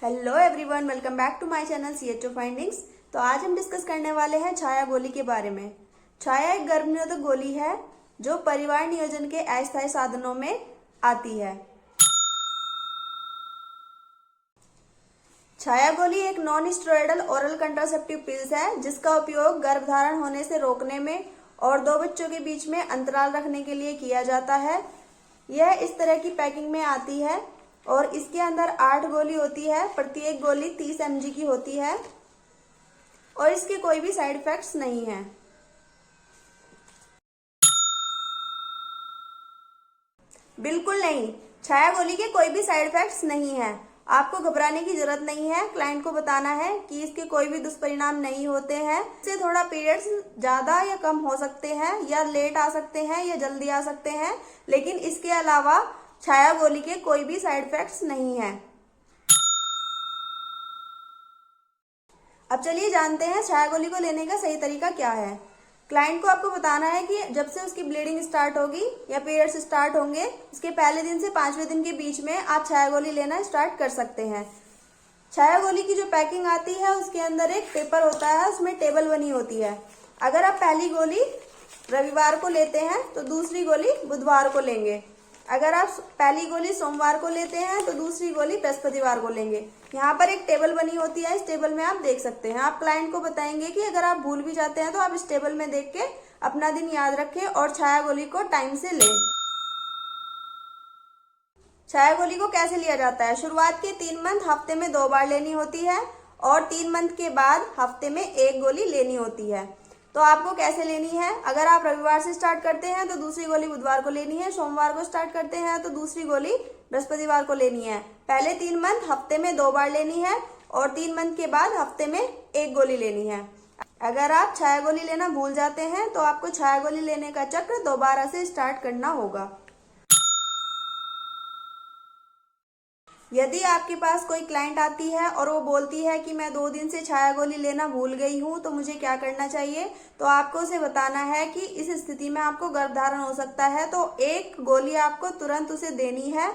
Hello everyone, welcome back to my channel CHO findings. तो आज हम डिस्कस करने वाले हैं छाया गोली के बारे में। छाया एक गर्भ निरोधक गोली है जो परिवार नियोजन के अस्थायी साधनों में आती है। छाया गोली एक non steroidal oral contraceptive pills है जिसका उपयोग गर्भधारण होने से रोकने में और दो बच्चों के बीच में अंतराल रखने के लिए किया जाता है। यह इस तरह की पैकिंग में आती है और इसके अंदर 8 गोली होती है। प्रत्येक गोली 30 mg की होती है और इसके कोई भी साइड इफेक्ट्स नहीं है। बिल्कुल नहीं, छाया गोली के कोई भी साइड इफेक्ट्स नहीं है। आपको घबराने की जरूरत नहीं है। क्लाइंट को बताना है कि इसके कोई भी दुष्परिणाम नहीं होते हैं। इससे थोड़ा पीरियड्स ज्यादा या कम हो सकते हैं, या लेट आ सकते हैं या जल्दी आ सकते हैं, लेकिन इसके अलावा छाया गोली के कोई भी साइड इफेक्ट्स नहीं है। अब चलिए जानते हैं छाया गोली को लेने का सही तरीका क्या है। क्लाइंट को आपको बताना है कि जब से उसकी ब्लीडिंग स्टार्ट होगी या पीरियड्स स्टार्ट होंगे, उसके पहले दिन से 5वें दिन के बीच में आप छाया गोली लेना स्टार्ट कर सकते हैं। छाया गोली की जो पैकिंग आती है उसके अंदर एक पेपर होता है, उसमें टेबल बनी होती है। अगर आप पहली गोली रविवार को लेते हैं तो दूसरी गोली बुधवार को लेंगे। अगर आप पहली गोली सोमवार को लेते हैं तो दूसरी गोली बृहस्पतिवार को लेंगे। यहाँ पर एक टेबल बनी होती है, इस टेबल में आप देख सकते हैं। आप क्लाइंट को बताएंगे कि अगर आप भूल भी जाते हैं तो आप इस टेबल में देख के अपना दिन याद रखें और छाया गोली को टाइम से लें। छाया गोली को कैसे लिया जाता है? शुरुआत के 3 मंथ हफ्ते में 2 बार लेनी होती है और 3 मंथ के बाद हफ्ते में 1 गोली लेनी होती है। तो आपको कैसे लेनी है? अगर आप रविवार से स्टार्ट करते हैं तो दूसरी गोली बुधवार को लेनी है। सोमवार को स्टार्ट करते हैं तो दूसरी गोली बृहस्पतिवार को लेनी है। पहले 3 मंथ हफ्ते में 2 बार लेनी है और 3 मंथ के बाद हफ्ते में 1 गोली लेनी है। अगर आप छाया गोली लेना भूल जाते हैं तो आपको छाया गोली लेने का चक्र दोबारा से स्टार्ट करना होगा। यदि आपके पास कोई क्लाइंट आती है और वो बोलती है कि मैं 2 दिन से छाया गोली लेना भूल गई हूँ तो मुझे क्या करना चाहिए, तो आपको उसे बताना है कि इस स्थिति में आपको गर्भधारण हो सकता है, तो 1 गोली आपको तुरंत उसे देनी है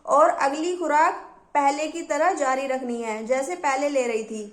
और अगली खुराक पहले की तरह जारी रखनी है जैसे पहले ले रही थी।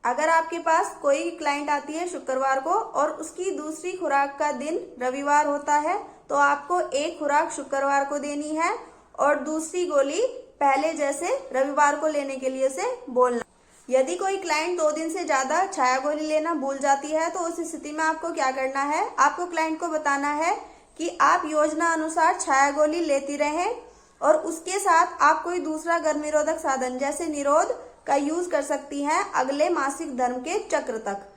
अगर आपके पास कोई क्लाइंट आती है शुक्रवार को और उसकी दूसरी खुराक का दिन रविवार होता है तो आपको 1 खुराक शुक्रवार को देनी है और दूसरी गोली पहले जैसे रविवार को लेने के लिए उसे बोलना। यदि कोई क्लाइंट 2 दिन से ज्यादा छाया गोली लेना भूल जाती है तो उस स्थिति में आपको क्या करना है? आपको क्लाइंट को बताना है कि आप योजना अनुसार छाया गोली लेती रहें और उसके साथ आप कोई दूसरा गर्भ निरोधक साधन जैसे निरोध का यूज कर सकती हैं अगले मासिक धर्म के चक्र तक।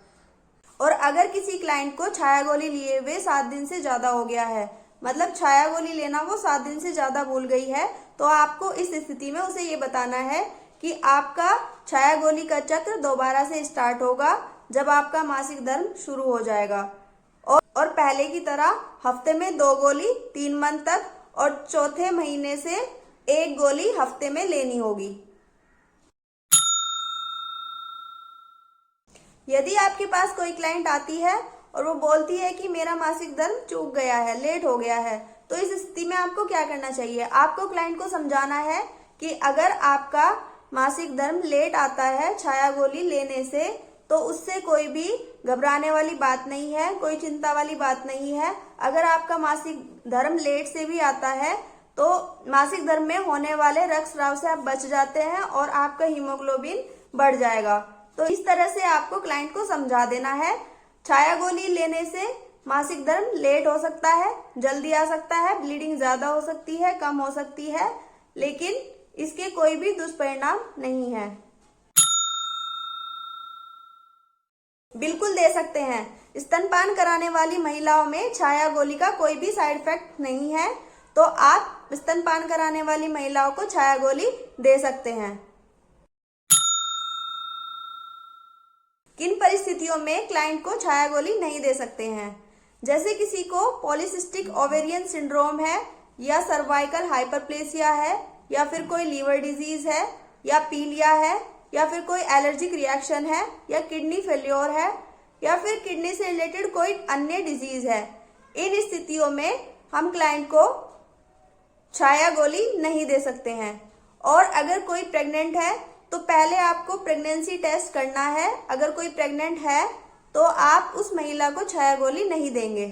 और अगर किसी क्लाइंट को छाया गोली लिए हुए 7 दिन से ज्यादा हो गया है, मतलब छाया गोली लेना वो 7 दिन से ज्यादा भूल गई है, तो आपको इस स्थिति में उसे ये बताना है कि आपका छाया गोली का चक्र दोबारा से स्टार्ट होगा जब आपका मासिक धर्म शुरू हो जाएगा और पहले की तरह हफ्ते में 2 गोली 3 मंथ तक और चौथे महीने से 1 गोली हफ्ते में लेनी होगी। यदि आपके पास कोई क्लाइंट आती है और वो बोलती है कि मेरा मासिक धर्म चूक गया है, लेट हो गया है, तो इस स्थिति में आपको क्या करना चाहिए? आपको क्लाइंट को समझाना है कि अगर आपका मासिक धर्म लेट आता है छाया गोली लेने से तो उससे कोई भी घबराने वाली बात नहीं है, कोई चिंता वाली बात नहीं है। अगर आपका मासिक धर्म लेट से भी आता है तो मासिक धर्म में होने वाले रक्तस्राव से आप बच जाते हैं और आपका हीमोग्लोबिन बढ़ जाएगा। तो इस तरह से आपको क्लाइंट को समझा देना है। छाया गोली लेने से मासिक धर्म लेट हो सकता है, जल्दी आ सकता है, ब्लीडिंग ज्यादा हो सकती है, कम हो सकती है, लेकिन इसके कोई भी दुष्परिणाम नहीं है। बिल्कुल दे सकते हैं। स्तनपान कराने वाली महिलाओं में छाया गोली का कोई भी साइड इफेक्ट नहीं है, तो आप स्तनपान कराने वाली महिलाओं को छाया गोली दे सकते हैं। किन परिस्थितियों में क्लाइंट को छाया गोली नहीं दे सकते हैं? जैसे किसी को पॉलीसिस्टिक ओवेरियन सिंड्रोम है या सर्वाइकल हाइपरप्लेसिया है या फिर कोई लीवर डिजीज है या पीलिया है या फिर कोई एलर्जिक रिएक्शन है या किडनी फेल्योर है या फिर किडनी से रिलेटेड कोई अन्य डिजीज है। इन स्थितियों में हम क्लाइंट को छाया गोली नहीं दे सकते हैं। और अगर कोई प्रेग्नेंट है तो पहले आपको प्रेगनेंसी टेस्ट करना है। अगर कोई प्रेग्नेंट है तो आप उस महिला को छाया गोली नहीं देंगे।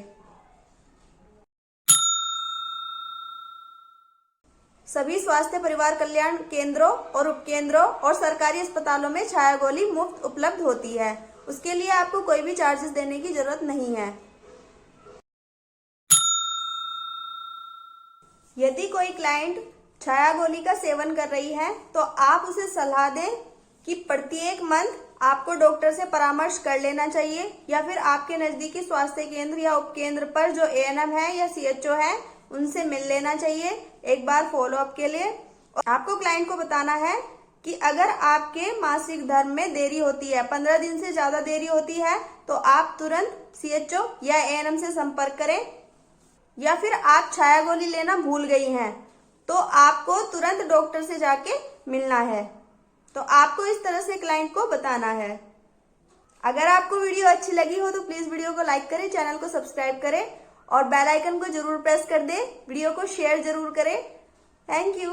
सभी स्वास्थ्य परिवार कल्याण केंद्रों और उपकेंद्रों और सरकारी अस्पतालों में छाया गोली मुफ्त उपलब्ध होती है। उसके लिए आपको कोई भी चार्जेस देने की जरूरत नहीं है। यदि कोई क्लाइंट छाया गोली का सेवन कर रही है तो आप उसे सलाह दें कि प्रत्येक मंथ आपको डॉक्टर से परामर्श कर लेना चाहिए, या फिर आपके नजदीकी स्वास्थ्य केंद्र या उपकेंद्र पर जो एएनएम है या सीएचओ है उनसे मिल लेना चाहिए एक बार फॉलोअप के लिए। और आपको क्लाइंट को बताना है कि अगर आपके मासिक धर्म में देरी होती है, 15 दिन से ज्यादा देरी होती है, तो आप तुरंत सीएचओ या एएनएम से संपर्क करें। या फिर आप छाया गोली लेना भूल गई हैं तो आपको तुरंत डॉक्टर से जाके मिलना है। तो आपको इस तरह से क्लाइंट को बताना है। अगर आपको वीडियो अच्छी लगी हो तो प्लीज वीडियो को लाइक करें, चैनल को सब्सक्राइब करें और बेल आइकन को जरूर प्रेस कर दें। वीडियो को शेयर जरूर करें। Thank you.